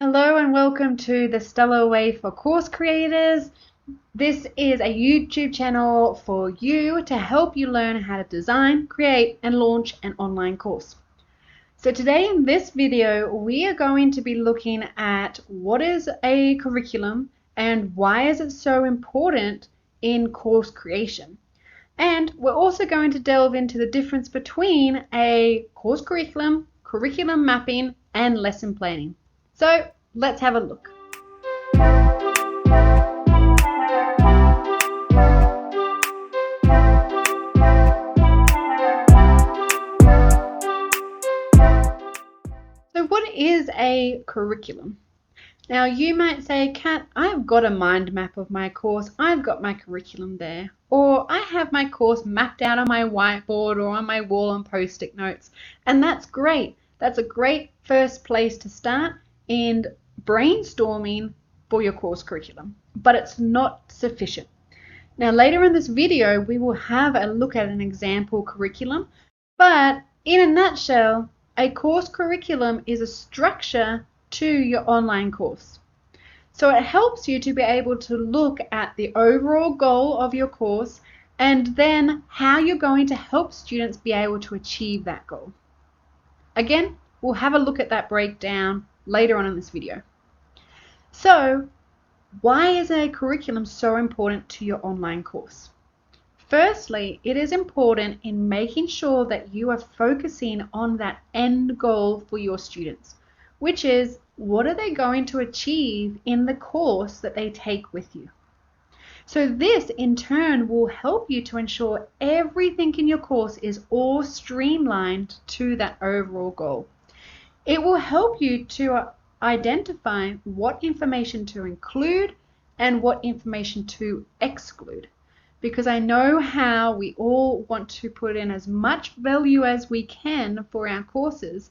Hello and welcome to the Stellar Way for Course Creators. This is a YouTube channel for you to help you learn how to design, create, and launch an online course. So today in this video, we are going to be looking at what is a curriculum and why is it so important in course creation. And we're also going to delve into the difference between a course curriculum, curriculum mapping, and lesson planning. So let's have a look. So what is a curriculum? Now you might say, Kat, I've got a mind map of my course. I've got my curriculum there. Or I have my course mapped out on my whiteboard or on my wall on post-it notes. And that's great. That's a great first place to start in brainstorming for your course curriculum. But it's not sufficient. Now later in this video, we will have a look at an example curriculum. But in a nutshell, a course curriculum is a structure to your online course. So it helps you to be able to look at the overall goal of your course and then how you're going to help students be able to achieve that goal. Again, we'll have a look at that breakdown later on in this video. So, why is a curriculum so important to your online course? Firstly, it is important in making sure that you are focusing on that end goal for your students, which is what are they going to achieve in the course that they take with you. So this in turn will help you to ensure everything in your course is all streamlined to that overall goal. It will help you to identify what information to include and what information to exclude. Because I know how we all want to put in as much value as we can for our courses,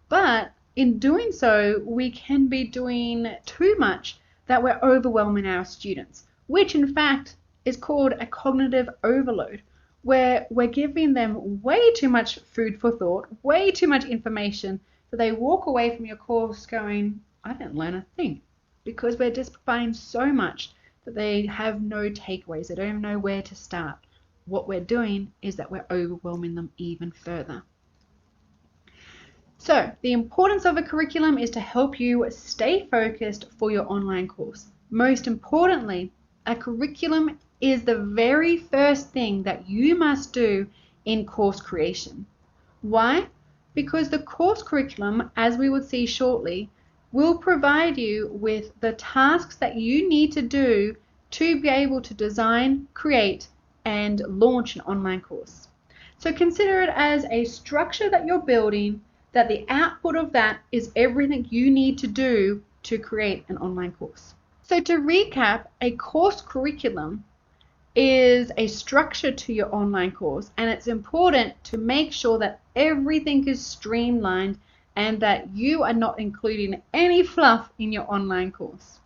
but in doing so, we can be doing too much that we're overwhelming our students, which in fact is called a cognitive overload, where we're giving them way too much food for thought, way too much information, so they walk away from your course going, I didn't learn a thing, because we're just providing so much that they have no takeaways. They don't even know where to start. What we're doing is that we're overwhelming them even further. So the importance of a curriculum is to help you stay focused for your online course. Most importantly, a curriculum is the very first thing that you must do in course creation. Why? Because the course curriculum, as we will see shortly, will provide you with the tasks that you need to do to be able to design, create, and launch an online course. So consider it as a structure that you're building, that the output of that is everything you need to do to create an online course. So to recap, a course curriculum is a structure to your online course, and it's important to make sure that everything is streamlined and that you are not including any fluff in your online course.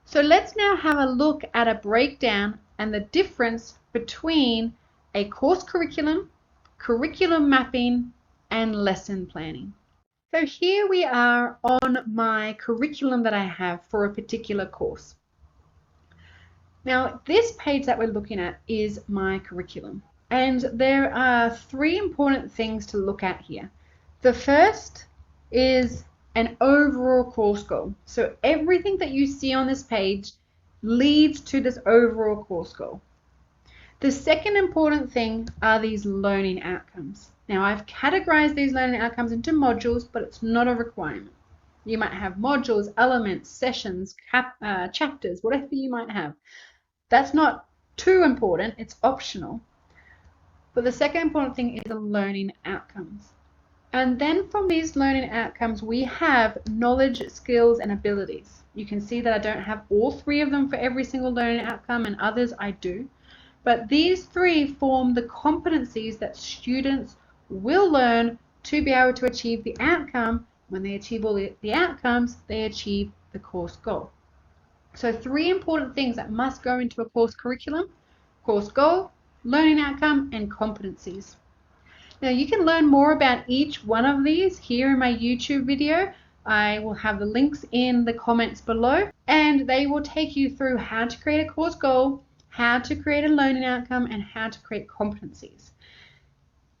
So let's now have a look at a breakdown and the difference between a course curriculum, curriculum mapping, and lesson planning. So here we are on my curriculum that I have for a particular course. Now this page that we're looking at is my curriculum, and there are three important things to look at here. The first is an overall course goal. So everything that you see on this page leads to this overall course goal. The second important thing are these learning outcomes. Now I've categorized these learning outcomes into modules, but it's not a requirement. You might have modules, elements, sessions, chapters, whatever you might have. That's not too important, it's optional. But the second important thing is the learning outcomes. And then from these learning outcomes, we have knowledge, skills, and abilities. You can see that I don't have all three of them for every single learning outcome, and others I do. But these three form the competencies that students will learn to be able to achieve the outcome. When they achieve all the outcomes, they achieve the course goal. So three important things that must go into a course curriculum: course goal, learning outcome, and competencies. Now you can learn more about each one of these here in my YouTube video, I will have the links in the comments below, and they will take you through how to create a course goal, how to create a learning outcome, and how to create competencies.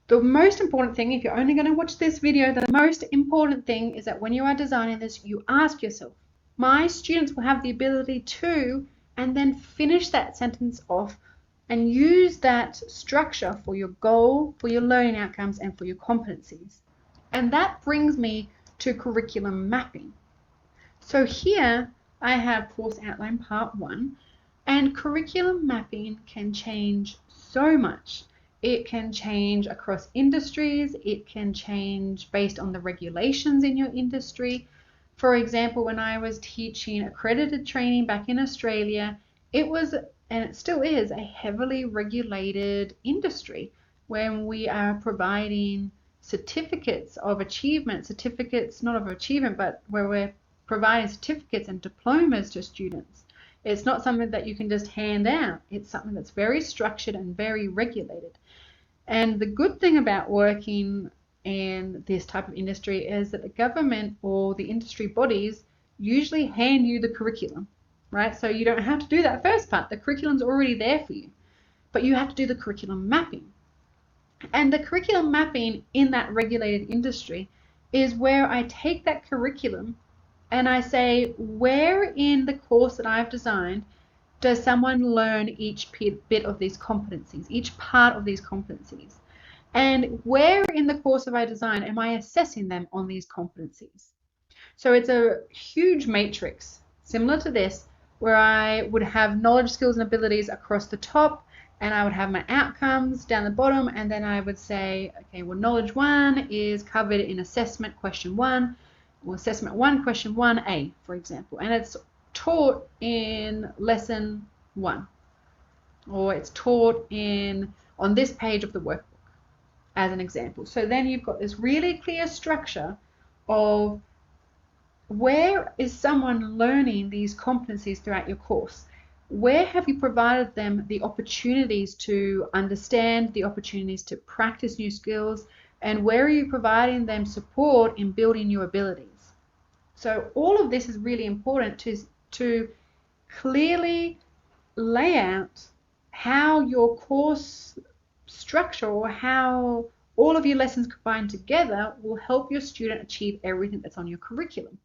The most important thing, if you're only going to watch this video, the most important thing is that when you are designing this, you ask yourself, my students will have the ability to, and then finish that sentence off and use that structure for your goal, for your learning outcomes, and for your competencies. And that brings me to curriculum mapping. So here I have course outline part 1, and curriculum mapping can change so much. It can change across industries. It can change based on the regulations in your industry. For example, when I was teaching accredited training back in Australia, it was, and it still is, a heavily regulated industry when we are providing certificates of achievement, certificates not of achievement, but where we're providing certificates and diplomas to students. It's not something that you can just hand out. It's something that's very structured and very regulated. And the good thing about working in this type of industry is that the government or the industry bodies usually hand you the curriculum, right? So you don't have to do that first part. The curriculum's already there for you, but you have to do the curriculum mapping. And the curriculum mapping in that regulated industry is where I take that curriculum and I say, where in the course that I've designed does someone learn each bit of these competencies, each part of these competencies? And where in the course of I design am I assessing them on these competencies? So it's a huge matrix similar to this, where I would have knowledge, skills, and abilities across the top, and I would have my outcomes down the bottom, and then I would say, okay, well, knowledge 1 is covered in assessment question 1, or assessment 1 question 1A, for example, and it's taught in lesson 1, or it's taught on this page of the workbook, as an example. So then you've got this really clear structure of where is someone learning these competencies throughout your course? Where have you provided them the opportunities to understand, the opportunities to practice new skills, and where are you providing them support in building new abilities? So all of this is really important to clearly lay out how your course structure, or how all of your lessons combined together, will help your student achieve everything that's on your curriculum.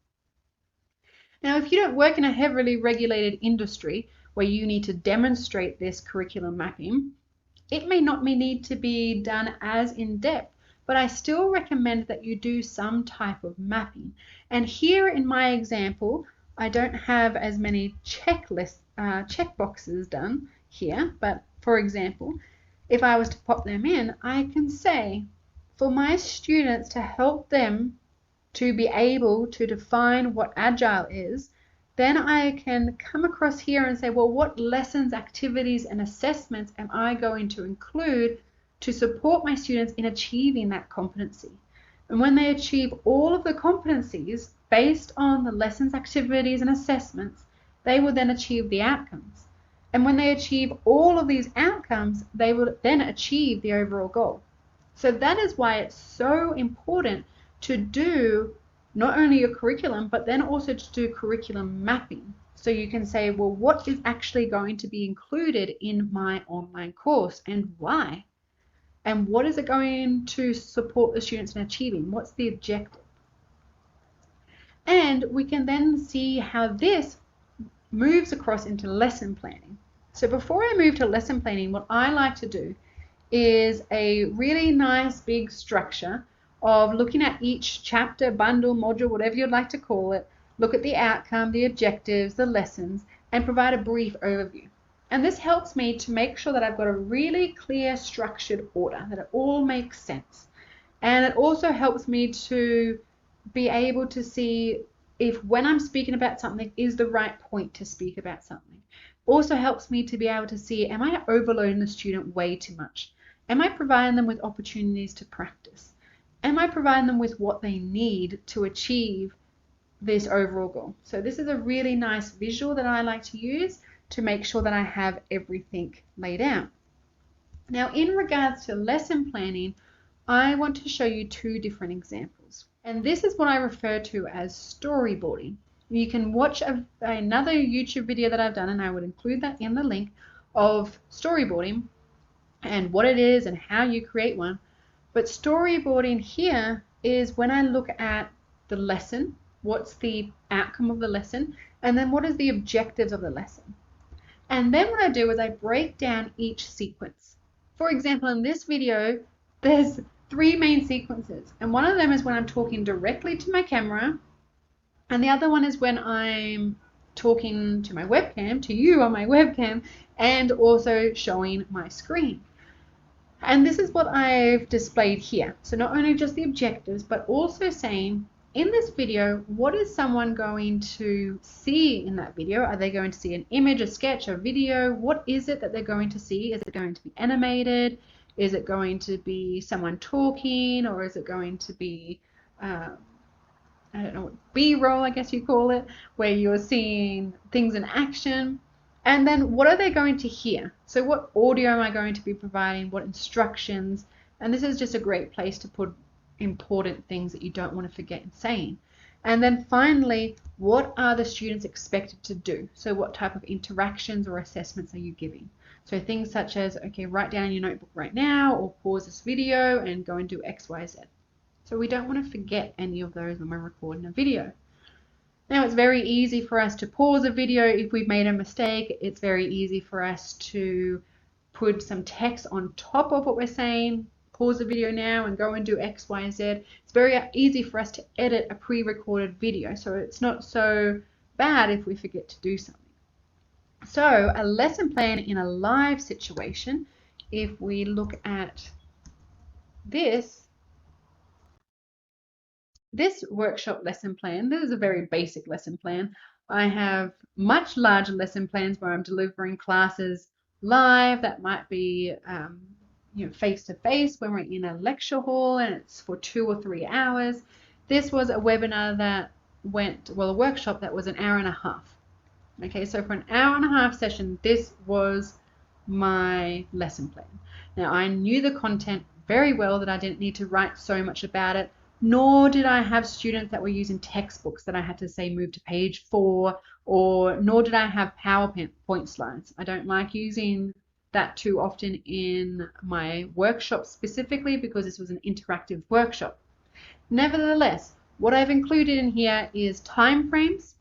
Now, if you don't work in a heavily regulated industry where you need to demonstrate this curriculum mapping, it may not need to be done as in depth, but I still recommend that you do some type of mapping. And here in my example, I don't have as many checkboxes done here, but for example, if I was to pop them in, I can say, for my students, to help them to be able to define what Agile is, then I can come across here and say, well, what lessons, activities, and assessments am I going to include to support my students in achieving that competency? And when they achieve all of the competencies based on the lessons, activities, and assessments, they will then achieve the outcomes. And when they achieve all of these outcomes, they will then achieve the overall goal. So that is why it's so important to do not only your curriculum, but then also to do curriculum mapping. So you can say, well, what is actually going to be included in my online course and why? And what is it going to support the students in achieving? What's the objective? And we can then see how this moves across into lesson planning. So before I move to lesson planning, what I like to do is a really nice big structure of looking at each chapter, bundle, module, whatever you'd like to call it, look at the outcome, the objectives, the lessons, and provide a brief overview. And this helps me to make sure that I've got a really clear, structured order, that it all makes sense. And it also helps me to be able to see if when I'm speaking about something is the right point to speak about something. Also helps me to be able to see, am I overloading the student way too much? Am I providing them with opportunities to practice? Am I providing them with what they need to achieve this overall goal? So this is a really nice visual that I like to use to make sure that I have everything laid out. Now, in regards to lesson planning, I want to show you two different examples. visuals. And this is what I refer to as storyboarding. You can watch another YouTube video that I've done, and I would include that in the link, of storyboarding and what it is and how you create one. But storyboarding here is when I look at the lesson, what's the outcome of the lesson, and then what is the objectives of the lesson. And then what I do is I break down each sequence. For example, in this video, there's 3 main sequences, and one of them is when I'm talking directly to my camera, and the other one is when I'm talking to my webcam, to you on my webcam, and also showing my screen. And this is what I've displayed here. So not only just the objectives, but also saying, in this video, what is someone going to see in that video? Are they going to see an image, a sketch, a video? What is it that they're going to see? Is it going to be animated? Is it going to be someone talking? Or is it going to be, I don't know, B-roll, I guess you call it, where you're seeing things in action? And then what are they going to hear? So what audio am I going to be providing? What instructions? And this is just a great place to put important things that you don't want to forget in saying. And then finally, what are the students expected to do? So what type of interactions or assessments are you giving? So things such as, okay, write down in your notebook right now, or pause this video and go and do X, Y, Z. So we don't want to forget any of those when we're recording a video. Now, it's very easy for us to pause a video if we've made a mistake. It's very easy for us to put some text on top of what we're saying, pause the video now and go and do X, Y, Z. It's very easy for us to edit a pre-recorded video, so it's not so bad if we forget to do something. So a lesson plan in a live situation, if we look at this workshop lesson plan, this is a very basic lesson plan. I have much larger lesson plans where I'm delivering classes live. That might be face-to-face when we're in a lecture hall and it's for 2 or 3 hours. This was a webinar that a workshop that was an hour and a half. Okay, so for an hour and a half session, this was my lesson plan. Now, I knew the content very well, that I didn't need to write so much about it, nor did I have students that were using textbooks that I had to say move to page 4, nor did I have PowerPoint slides. I don't like using that too often in my workshop specifically because this was an interactive workshop. Nevertheless, what I've included in here is time frames.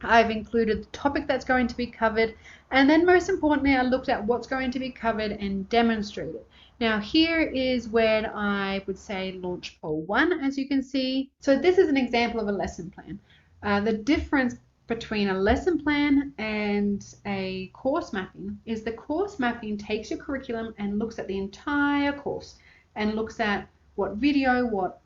I've included the topic that's going to be covered, and then most importantly, I looked at what's going to be covered and demonstrated. Now here is when I would say launch poll 1, as you can see. So this is an example of a lesson plan. The difference between a lesson plan and a course mapping is the course mapping takes your curriculum and looks at the entire course and looks at what video, what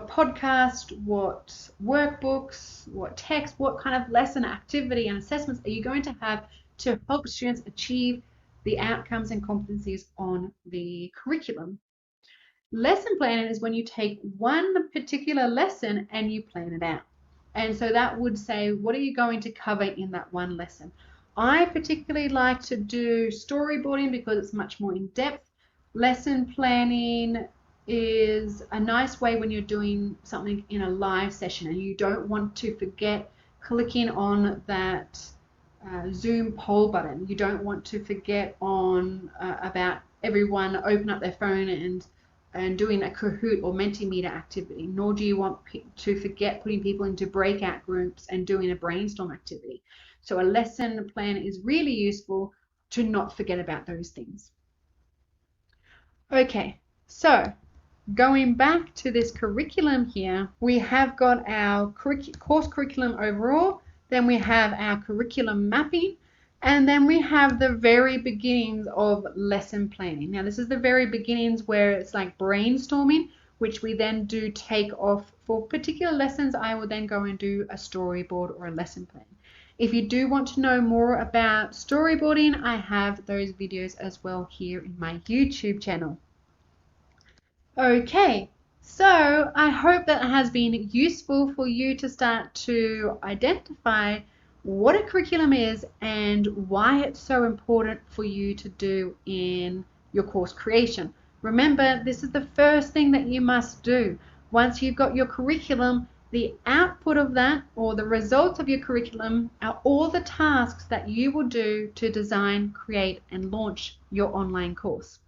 podcast, what workbooks, what text, what kind of lesson activity and assessments are you going to have to help students achieve the outcomes and competencies on the curriculum. Lesson planning is when you take one particular lesson and you plan it out. And so that would say, what are you going to cover in that one lesson? I particularly like to do storyboarding because it's much more in depth. Lesson planning is a nice way when you're doing something in a live session and you don't want to forget clicking on that Zoom poll button. You don't want to forget on about everyone open up their phone and doing a Kahoot or Mentimeter activity, nor do you want to forget putting people into breakout groups and doing a brainstorm activity. So a lesson plan is really useful to not forget about those things. Okay, so going back to this curriculum here, we have got our course curriculum overall, then we have our curriculum mapping, and then we have the very beginnings of lesson planning. Now this is the very beginnings where it's like brainstorming, which we then do take off for particular lessons. I will then go and do a storyboard or a lesson plan. If you do want to know more about storyboarding, I have those videos as well here in my YouTube channel. Okay, so I hope that has been useful for you to start to identify what a curriculum is and why it's so important for you to do in your course creation. Remember, this is the first thing that you must do. Once you've got your curriculum, the output of that, or the results of your curriculum, are all the tasks that you will do to design, create, and launch your online course.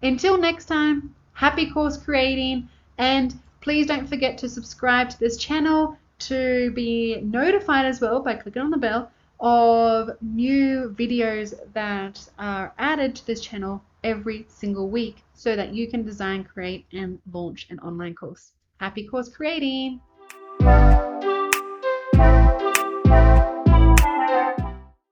Until next time, happy course creating, and please don't forget to subscribe to this channel to be notified as well by clicking on the bell of new videos that are added to this channel every single week so that you can design, create, and launch an online course. Happy course creating!